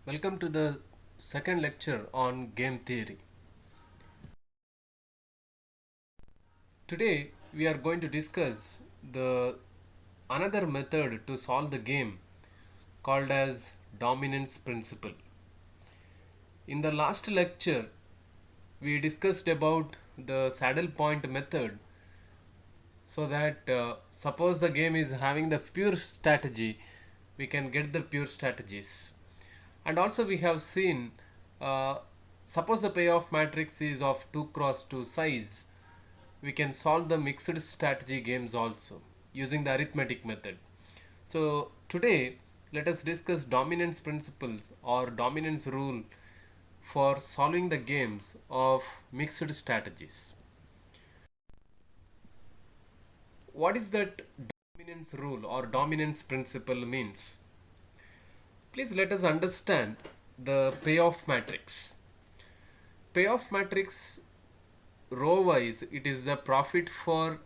Welcome to the second lecture on game theory. Today we are going to discuss the another method to solve the game called as dominance principle. In the last lecture we discussed about the saddle point method so that suppose the game is having the pure strategy, we can get the pure strategies. And also we have seen uh, suppose the payoff matrix is of 2 cross 2 size, we can solve the mixed strategy games also using the arithmetic method. So today let us discuss dominance principles or dominance rule for solving the games of mixed strategies. What is that dominance rule or dominance principle means? Please let us understand the payoff matrix. Payoff matrix row wise it is the profit for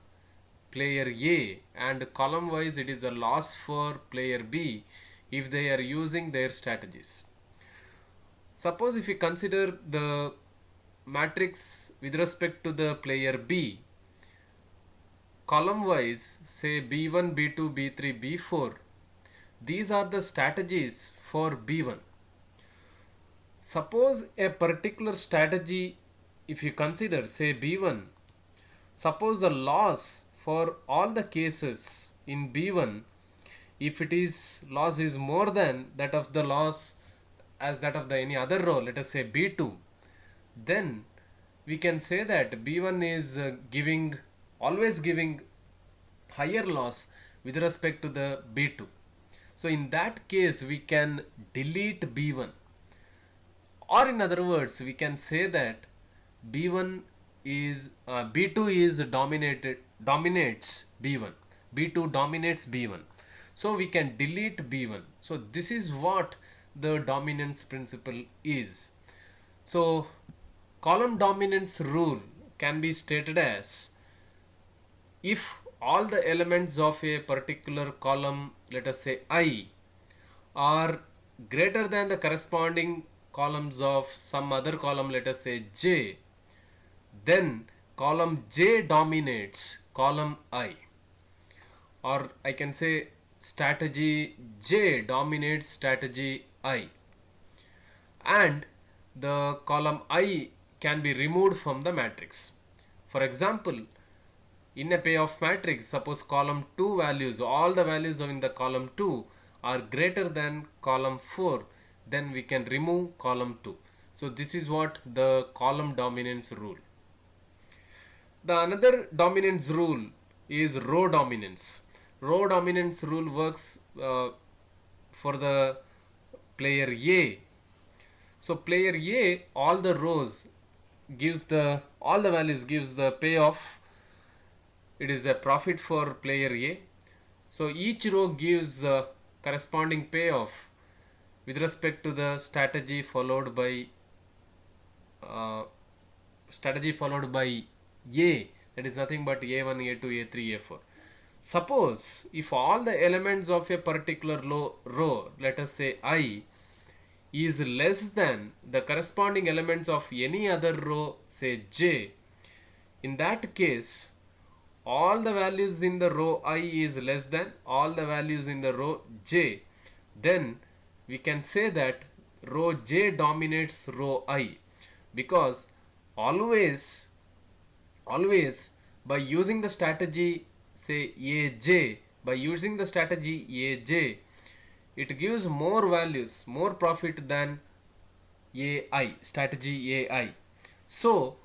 player A and column wise it is a loss for player B if they are using their strategies. Suppose if you consider the matrix with respect to the player B, column wise say B1, B2, B3, B4, these are the strategies for B1. Suppose a particular strategy, if you consider say B1, suppose the loss for all the cases in B1, if it is loss is more than that of the loss as that of the any other row, let us say B2, then we can say that B1 is giving always giving higher loss with respect to the B2. So in that case we can delete B1, or in other words we can say that B1 is B2 is dominates B1, B2 dominates B1, so we can delete B1. So this is what the dominance principle is. So column dominance rule can be stated as if all the elements of a particular column, let us say I, are greater than the corresponding columns of some other column, let us say J, then column J dominates column I, or I can say strategy J dominates strategy I, and the column I can be removed from the matrix. For example, in a payoff matrix, suppose column 2 values, all the values in the column 2 are greater than column 4, then we can remove column 2. So this is what the column dominance rule. The another dominance rule is row dominance. Row dominance rule works for the player A. So player A, all the rows gives the all the values gives the payoff. It is a profit for player A. So each row gives corresponding payoff with respect to the uh, strategy followed by A, that is nothing but A1, A2, A3, A4. Suppose if all the elements of a particular row, let us say I, is less than the corresponding elements of any other row, say J, in that case all the values in the row I is less than all the values in the row J, then we can say that row J dominates row I, because always by using the strategy say AJ, by using the strategy AJ, it gives more values, more profit than AI, strategy AI. So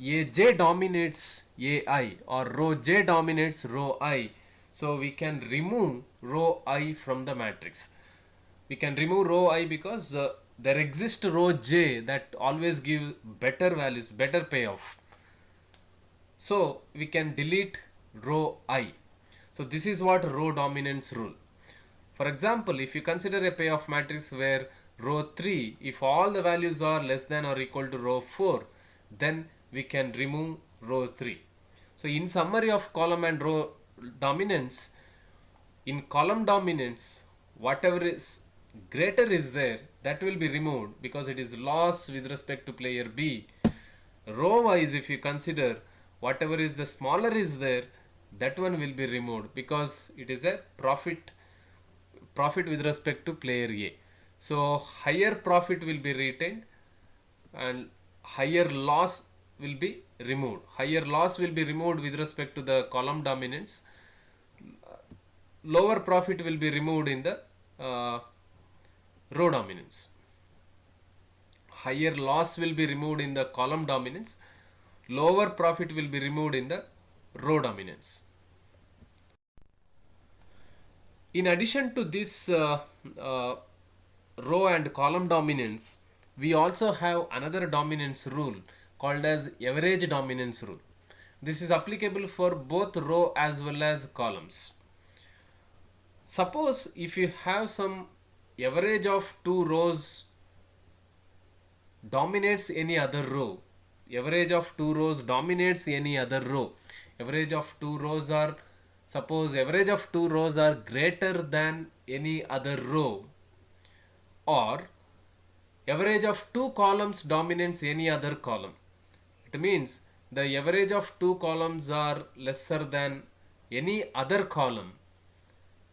AJ dominates AI or row J dominates row I. So we can remove row I from the matrix. We can remove row I because there exists row J that always give better values, better payoff. So we can delete row I. So this is what row dominance rule. For example, if you consider a payoff matrix where row 3, if all the values are less than or equal to row 4, then we can remove row 3. So in summary of column and row dominance, in column dominance, whatever is greater is there, that will be removed because it is loss with respect to player B. Row wise, if you consider whatever is the smaller is there, that one will be removed because it is a profit with respect to player A. So higher profit will be retained and higher loss will be removed. Higher loss will be removed with respect to the column dominance. Lower profit will be removed in the row dominance. Higher loss will be removed in the column dominance. Lower profit will be removed in the row dominance. In addition to this row and column dominance, we also have another dominance rule called as average dominance rule. This is applicable for both row as well as columns. Suppose if you have some average of two rows dominates any other row, average of two rows dominates any other row, average of two rows are, suppose average of two rows are greater than any other row, or average of two columns dominates any other column. It means the average of two columns are lesser than any other column.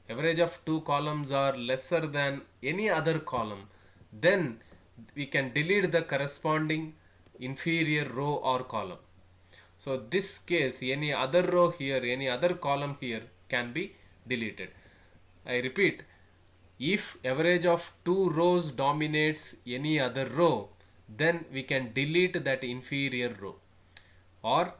Average of two columns are lesser than any other column. Then we can delete the corresponding inferior row or column. So this case, any other row here, any other column here can be deleted. I repeat, if average of two rows dominates any other row, then we can delete that inferior row. Or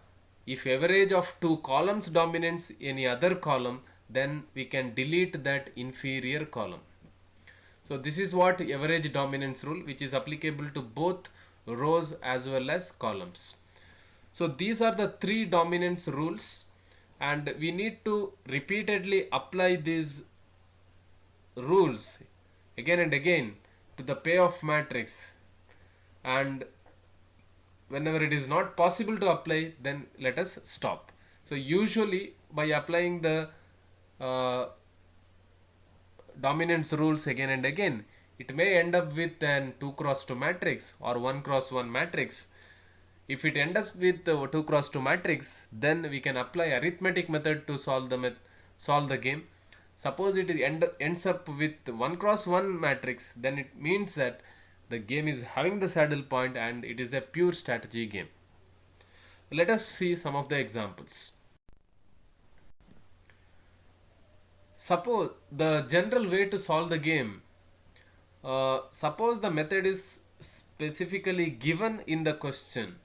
if average of two columns dominates any other column, then we can delete that inferior column. So this is what average dominance rule, which is applicable to both rows as well as columns. So these are the three dominance rules, and we need to repeatedly apply these rules again and again to the payoff matrix, and whenever it is not possible to apply, then let us stop. So usually by applying the dominance rules again and again, it may end up with an 2 cross 2 matrix or 1 cross 1 matrix. If it ends up with 2 cross 2 matrix, then we can apply arithmetic method to solve the game. Suppose it ends up with 1 cross 1 matrix, then it means that the game is having the saddle point and it is a pure strategy game. Let us see some of the examples. Suppose the general way to solve the game, suppose the method is specifically given in the question,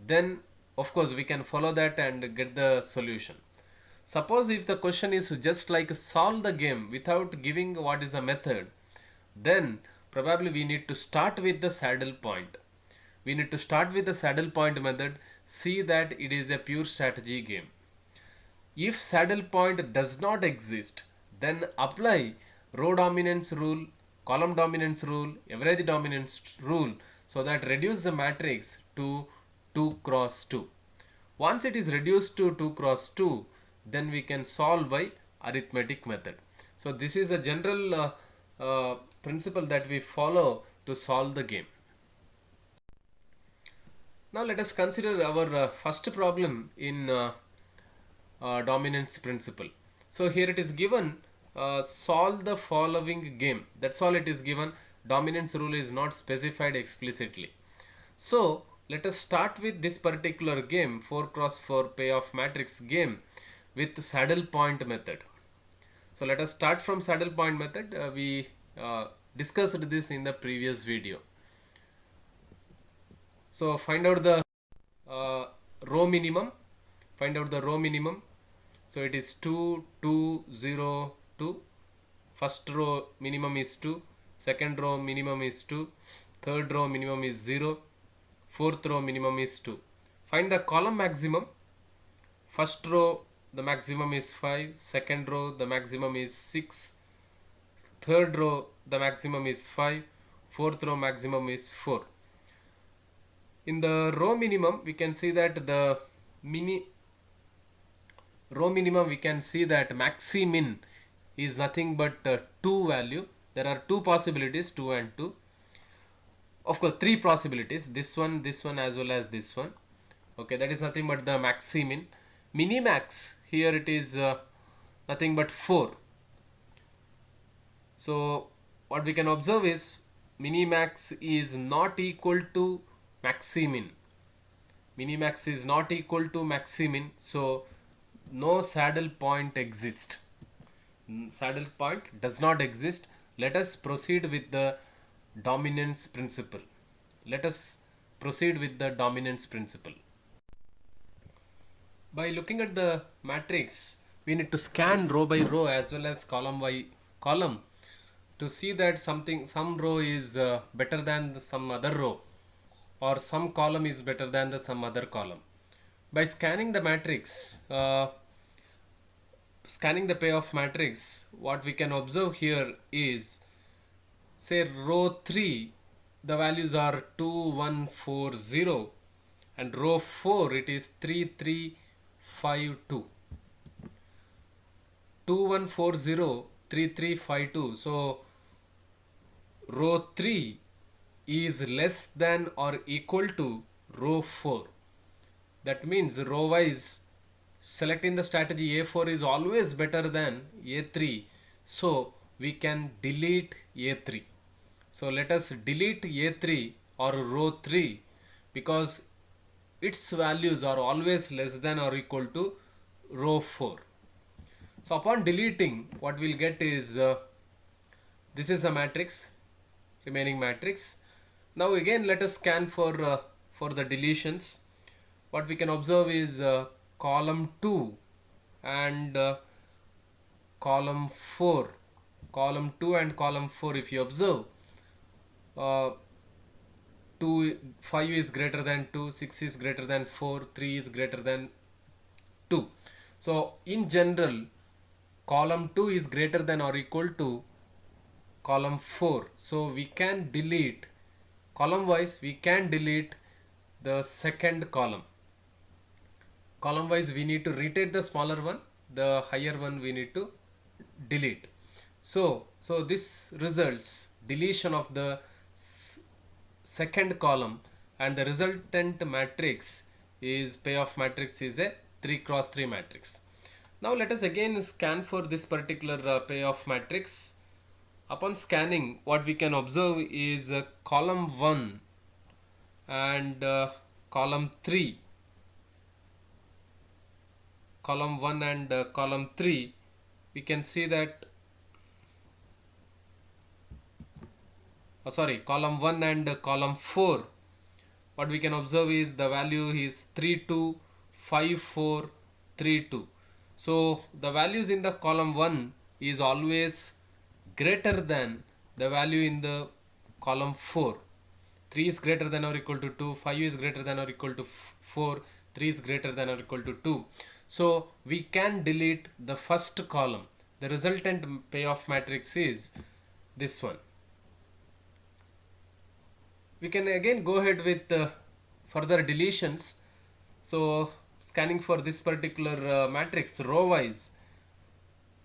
then of course we can follow that and get the solution. Suppose if the question is just like solve the game without giving what is the method, then probably we need to start with the saddle point. We need to start with the saddle point method, see that it is a pure strategy game. If saddle point does not exist, then apply row dominance rule, column dominance rule, average dominance rule, so that reduce the matrix to 2 cross 2. Once it is reduced to 2 cross 2, then we can solve by arithmetic method. So this is a general principle that we follow to solve the game. Now let us consider our first problem in dominance principle. So here it is given, solve the following game. That's all it is given. Dominance rule is not specified explicitly. So let us start with this particular game, 4 cross 4 payoff matrix game, with saddle point method. So let us start from saddle point method. We discussed this in the previous video. So find out the row minimum. Find out the row minimum. So it is 2, 2, 0, 2. First row minimum is 2. Second row minimum is 2. Third row minimum is 0. Fourth row minimum is 2. Find the column maximum. First row the maximum is 5. Second row the maximum is 6. Third row the maximum is 5. Fourth row maximum is 4. In the row minimum we can see that the row minimum we can see that maxi min is nothing but 2 value. there are two possibilities, 2 and 2. Of course, three possibilities, this one as well as this one. Okay, that is nothing but the maximin. Minimax, here it is nothing but 4. So what we can observe is minimax is not equal to maximin. Minimax is not equal to maximin, so no saddle point exists. Saddle point does not exist. Let us proceed with the dominance principle. Let us proceed with the dominance principle. By looking at the matrix, we need to scan row by row as well as column by column to see that some row is better than some other row, or some column is better than some other column. By scanning the matrix, scanning the payoff matrix, what we can observe here is, say row 3, the values are 2 1 4 0, and row 4 it is 3 3 5 2. 2 1 4 0 3 3 5 2. So row 3 is less than or equal to row 4. That means row wise, selecting the strategy A4 is always better than A3. So we can delete A3. So let us delete A3 or row 3 because its values are always less than or equal to row 4. So upon deleting, what we'll get is this is a matrix, remaining matrix. Now again let us scan for the deletions. What we can observe is column 2 and column 4. Column 2 and column 4, if you observe, 5 is greater than 2, 6 is greater than 4, 3 is greater than 2. So in general, column 2 is greater than or equal to column 4. So we can delete, column wise we can delete the second column. Column wise we need to retain the smaller one, the higher one we need to delete. So this results deletion of the second column, and the resultant matrix is payoff matrix is a 3 cross 3 matrix. Now let us again scan for this particular payoff matrix. Upon scanning, what we can observe is column 1 and column 3. Column 1 and column 3, we can see that column 1 and column 4, what we can observe is the value is 3 2 5 4 3 2. So the values in the column 1 is always greater than the value in the column 4. 3 is greater than or equal to 2, 5 is greater than or equal to 4, 3 is greater than or equal to 2. So we can delete the first column. The resultant payoff matrix is this one. We can again go ahead with further deletions. So scanning for this particular matrix row wise,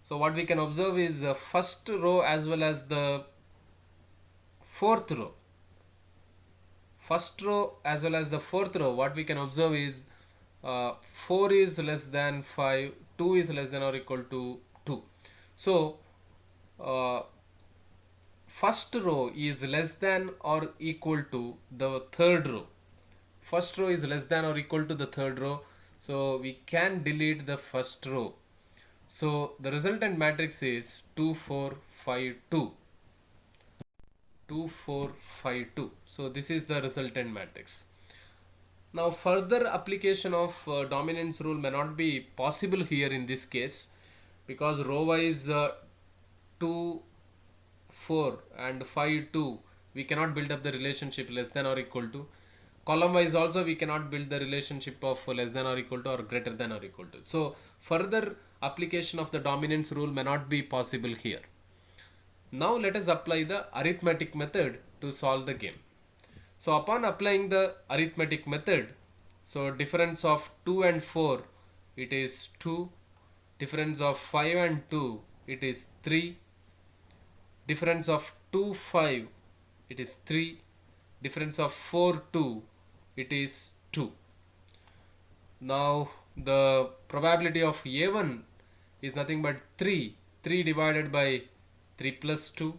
so what we can observe is first row as well as the fourth row. First row as well as the fourth row, what we can observe is 4 is less than 5, 2 is less than or equal to 2. So first row is less than or equal to the third row. First row is less than or equal to the third row, so we can delete the first row. So the resultant matrix is 2 4 5 2. 2 4 5 2. So this is the resultant matrix. Now further application of dominance rule may not be possible here in this case, because row wise 2 4 and 5 2 we cannot build up the relationship less than or equal to. Column wise also we cannot build the relationship of less than or equal to or greater than or equal to. So further application of the dominance rule may not be possible here. Now let us apply the arithmetic method to solve the game. So upon applying the arithmetic method, so difference of 2 and 4 it is 2, difference of 5 and 2 it is 3, Difference of 2 5, it is 3. Difference of 4 2, it is 2. Now the probability of A1 is nothing but 3. 3 divided by 3 plus 2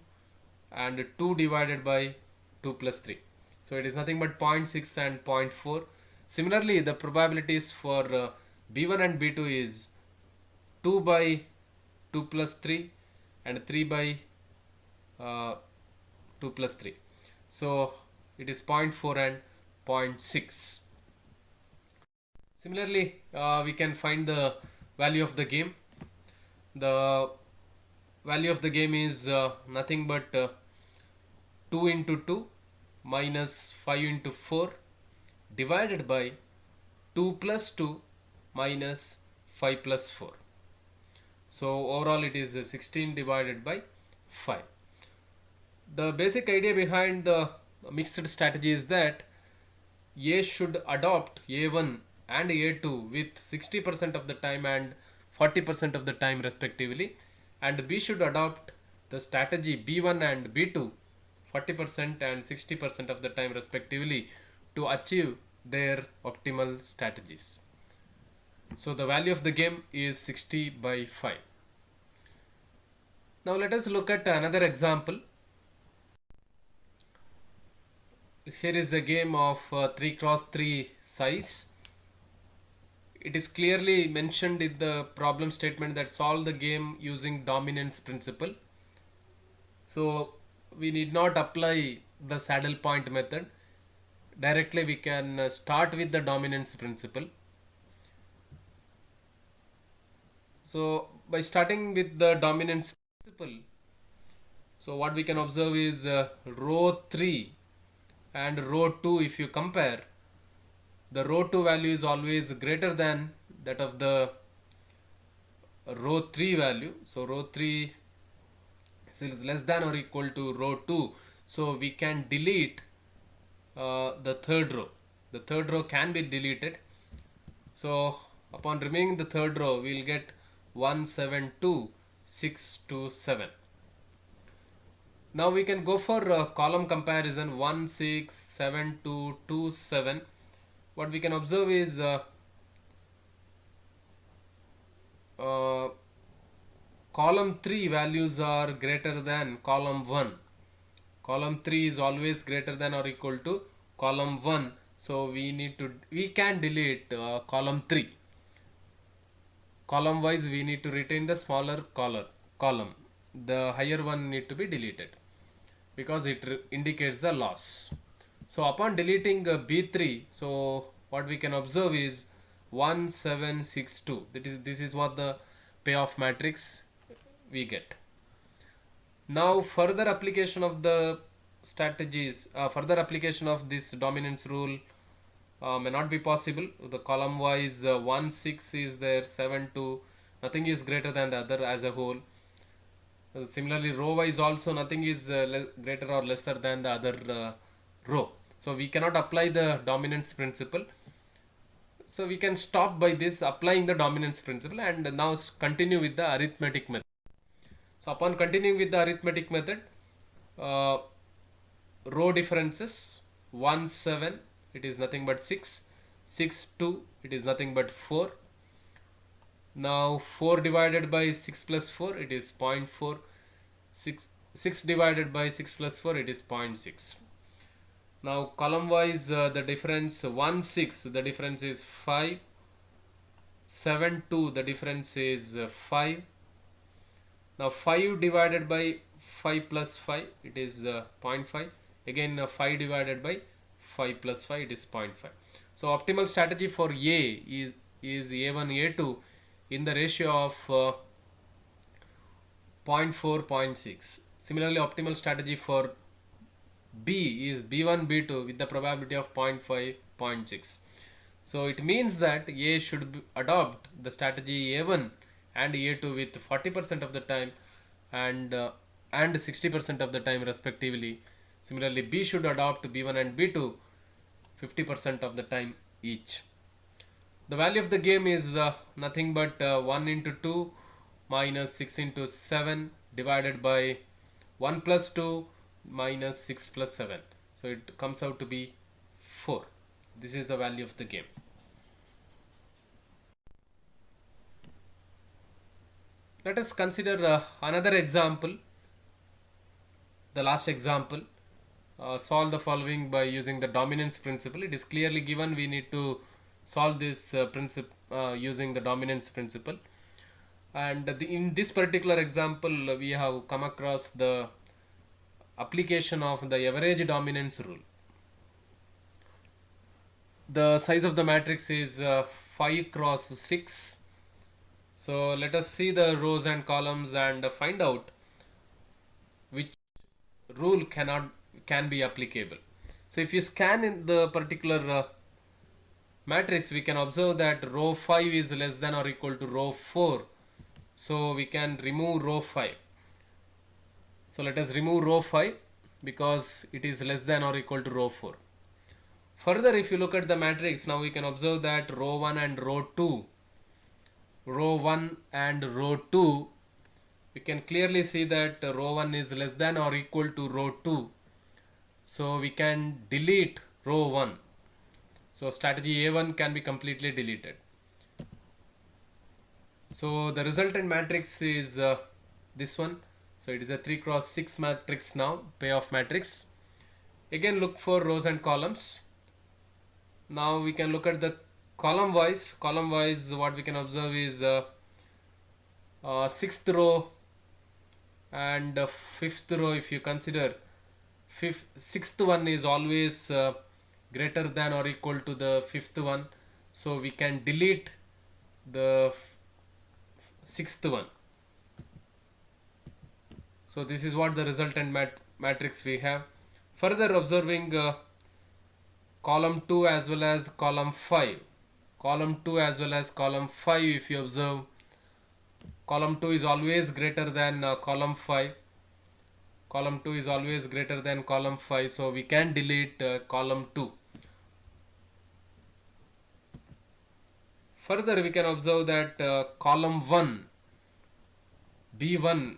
and 2 divided by 2 plus 3. So it is nothing but 0.6 and zero point 0.4. Similarly, the probabilities for B1 and B2 is 2 by 2 plus 3 and 3 by 2 plus 3. So it is 0.4 and 0.6. Similarly, we can find the value of the game. The value of the game is nothing but 2 into 2 minus 5 into 4 divided by 2 plus 2 minus 5 plus 4. So overall it is 16 divided by 5. The basic idea behind the mixed strategy is that A should adopt A1 and A2 with 60% of the time and 40% of the time respectively, and B should adopt the strategy B1 and B2 40% and 60% of the time respectively to achieve their optimal strategies. So the value of the game is 60 by 5. Now let us look at another example. Here is a game of 3 cross 3 size. It is clearly mentioned in the problem statement that solve the game using dominance principle. So we need not apply the saddle point method. Directly we can start with the dominance principle. So by starting with the dominance principle, so what we can observe is row 3 and row 2, if you compare, the row 2 value is always greater than that of the row 3 value. So row 3 is less than or equal to row 2. So we can delete the third row. The third row can be deleted. So upon removing the third row, we will get 1 7 2 6 2 7. Now we can go for column comparison 1 6 7 2 2 7. What we can observe is column 3 values are greater than column 1. Column 3 is always greater than or equal to column 1. So we can delete column 3. Column wise we need to retain the smaller column. The higher one need to be deleted because it indicates the loss. So upon deleting B3, so what we can observe is 1 7 6 2. This is what the payoff matrix we get. Now further application of the strategies, further application of this dominance rule may not be possible. The column wise 1 6 is there, 7 2, nothing is greater than the other as a whole. Similarly row wise also nothing is greater or lesser than the other row. So we cannot apply the dominance principle. So we can stop by this applying the dominance principle and now continue with the arithmetic method. So upon continuing with the arithmetic method, row differences 1 7, it is nothing but 6, 6 2, it is nothing but 4. Now 4 divided by 6 plus 4, it is 0.4. 6 divided by 6 plus 4, it is 0.6. Now column wise the difference 1 6, the difference is 5. 7 2, the difference is 5. Now 5 divided by 5 plus 5, it is 0.5. Again 5 divided by 5 plus 5, it is 0.5. So optimal strategy for A is A1 A2 in the ratio of 0.4 0.6. Similarly optimal strategy for B is B1 B2 with the probability of 0.5 0.6. So it means that A should adopt the strategy A1 and A2 with 40% of the time and 60% of the time respectively. Similarly B should adopt B1 and B2 50% of the time each. The value of the game is nothing but 1 into 2 minus 6 into 7 divided by 1 plus 2 minus 6 plus 7. So it comes out to be 4. This is the value of the game. Let us consider another example, the last example. Solve the following by using the dominance principle. It is clearly given, we need to solve this principle using the dominance principle. And in this particular example, we have come across the application of the average dominance rule. The size of the matrix is 5 cross 6. So let us see the rows and columns and find out which rule can be applicable. So if you scan in the particular matrix, we can observe that row 5 is less than or equal to row 4. So we can remove row 5. So let us remove row 5 because it is less than or equal to row 4. Further, if you look at the matrix, now we can observe that row 1 and row 2, we can clearly see that row 1 is less than or equal to row 2. So we can delete row 1. So strategy A1 can be completely deleted. So the resultant matrix is this one. So it is a 3 cross 6 matrix now, payoff matrix. Again, look for rows and columns. Now we can look at the column wise. Column wise, what we can observe is 6th row and 5th row. If you consider 6th one is always greater than or equal to the 5th one, so we can delete the 6th one. So this is what the resultant matrix we have. Further, observing column 2 as well as column 5. Column 2 as well as column 5, if you observe, column 2 is always greater than column 5. Column 2 is always greater than column 5, so we can delete column 2. Further, we can observe that column 1, B1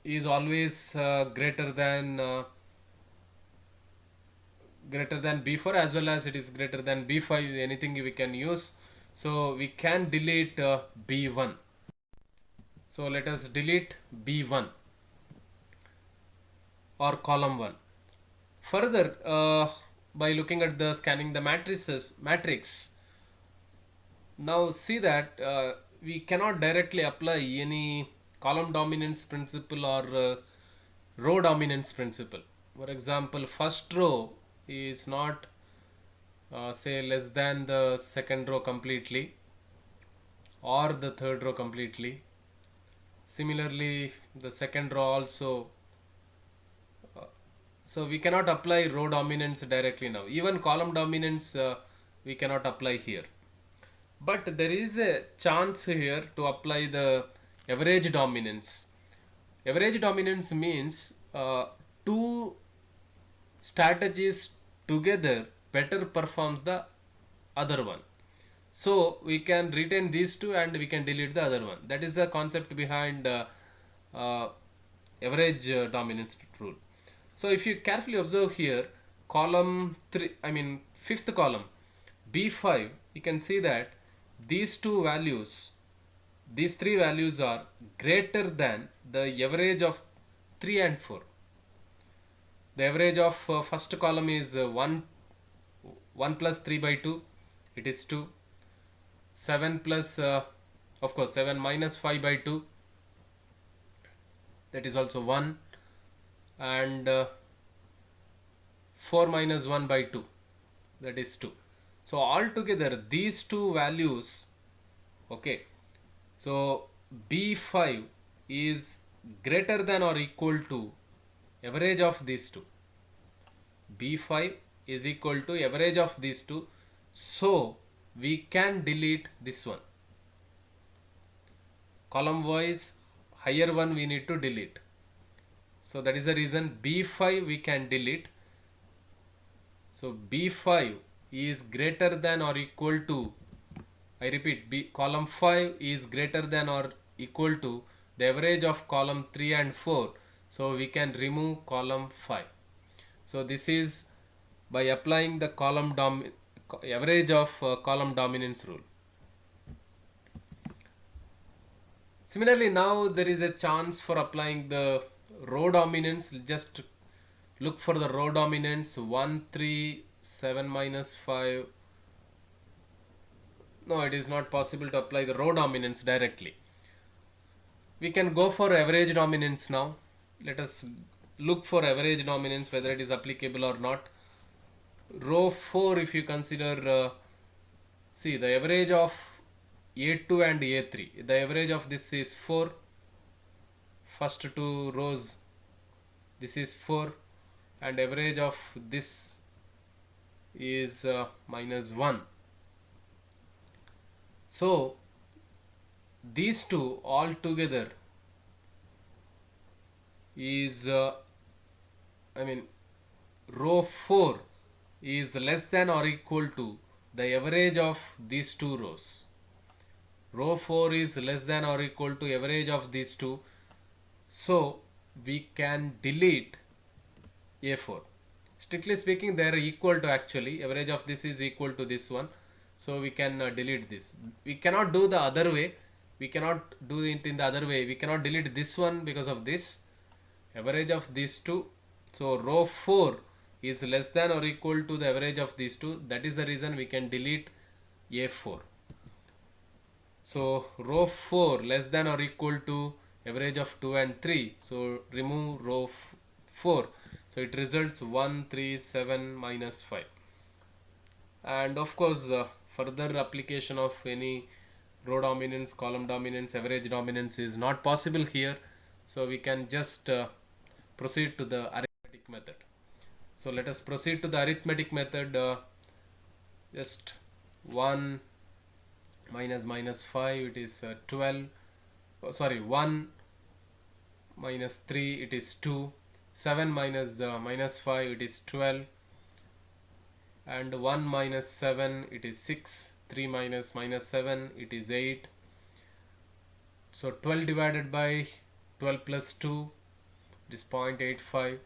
is always greater than B4, as well as it is greater than B5, anything we can use. So we can delete B1. So let us delete B1 or column 1. Further, by looking at the scanning the matrix, now see that we cannot directly apply any column dominance principle or row dominance principle. For example, first row is not say less than the second row completely or the third row completely. Similarly, the second row also. So we cannot apply row dominance directly now. Even column dominance we cannot apply here. But there is a chance here to apply the average dominance. Average dominance means two strategies together better performs the other one. So we can retain these two and we can delete the other one. That is the concept behind average dominance rule. So if you carefully observe here, column 3, fifth column, B5, you can see that these two values, these three values are greater than the average of 3 and 4. The average of first column is 1 plus 3 by 2, it is 2. 7 plus, of course, 7 minus 5 by 2, that is also 1. And 4 minus 1 by 2, that is 2. So altogether these two values, okay, so B5 is greater than or equal to average of these two. B5 is equal to average of these two, so we can delete this one. Column wise, higher one we need to delete. So that is the reason B5 we can delete. So B5 is greater than or equal to, I repeat, column 5 is greater than or equal to the average of column 3 and 4. So we can remove column 5. So this is by applying the average of column dominance rule. Similarly, now there is a chance for applying the row dominance. Just look for the row dominance 1 3 7 minus 5. No, it is not possible to apply the row dominance directly. We can go for average dominance now. Let us look for average dominance, whether it is applicable or not. Row 4, if you consider, see the average of A2 and A3, the average of this is 4. First two rows, this is 4, and average of this is minus 1. So these two all together is row 4 is less than or equal to the average of these two rows. Row 4 is less than or equal to average of these two, so we can delete A4. Strictly speaking, they are equal to, actually average of this is equal to this one, so we can delete this. We cannot do the other way. We cannot do it in the other way. We cannot delete this one because of this average of these two. So row 4 is less than or equal to the average of these two. That is the reason we can delete A4. So row 4 less than or equal to average of 2 and 3. So remove row 4. So it results 1 3 7 minus 5. And of course further application of any row dominance, column dominance, average dominance is not possible here. So we can just proceed to the arithmetic method. So let us proceed to the arithmetic method. Just 1 minus 5, it is 12. Oh, sorry, 1 minus 3, it is 2. 7 minus 5, it is 12. And 1 minus 7, it is 6. 3 minus 7, it is 8. So 12 divided by 12 plus 2, it is 0.85.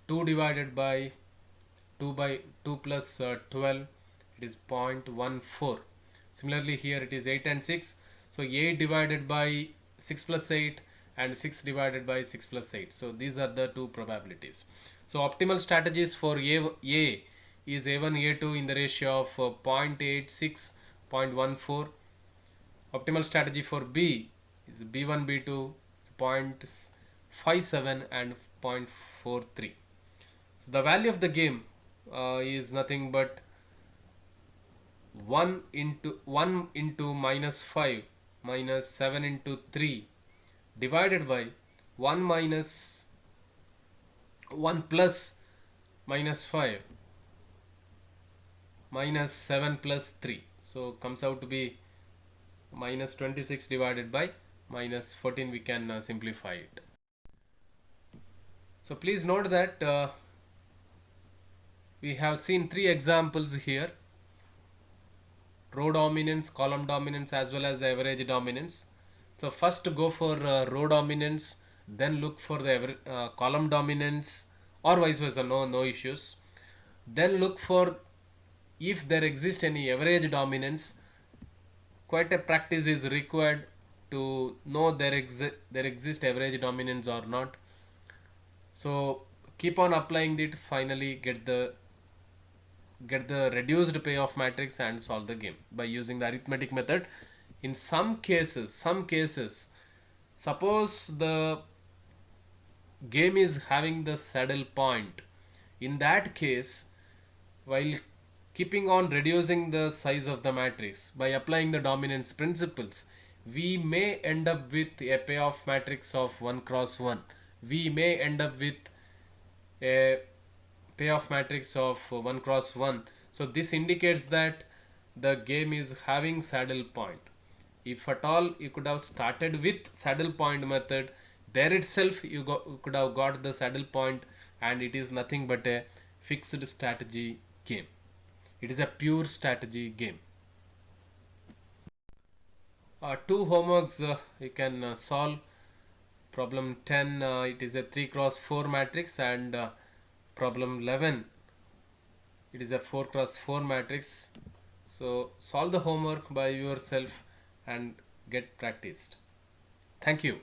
2 divided by 2 plus 12, it is 0.14. Similarly here it is 8 and 6. So 8 divided by 6 plus 8 and 6 divided by 6 plus 8. So these are the two probabilities. So optimal strategies for A is A1 A2 in the ratio of 0.86, 0.14. Optimal strategy for B is B1 B2 0.57 and 0.43. So the value of the game is nothing but 1 into minus 5 minus 7 into 3 divided by 1 minus 1 plus minus 5 minus 7 plus 3. So comes out to be minus 26 divided by minus 14. We can simplify it. So please note that we have seen 3 examples here: row dominance, column dominance, as well as the average dominance. So first go for row dominance, then look for the column dominance, or vice versa, no issues. Then look for if there exists any average dominance. Quite a practice is required to know there exists average dominance or not. So keep on applying it, finally get the reduced payoff matrix and solve the game by using the arithmetic method. In some cases, suppose the game is having the saddle point. In that case, while keeping on reducing the size of the matrix by applying the dominance principles, we may end up with a payoff matrix of 1 cross 1. We may end up with a payoff matrix of 1 cross 1. So this indicates that the game is having saddle point. If at all you could have started with saddle point method, there itself you could have got the saddle point, and it is nothing but a fixed strategy game. It is a pure strategy game. Two homeworks you can solve. Problem 10, it is a 3 cross 4 matrix, and problem 11, it is a 4 cross 4 matrix. So solve the homework by yourself and get practiced. Thank you.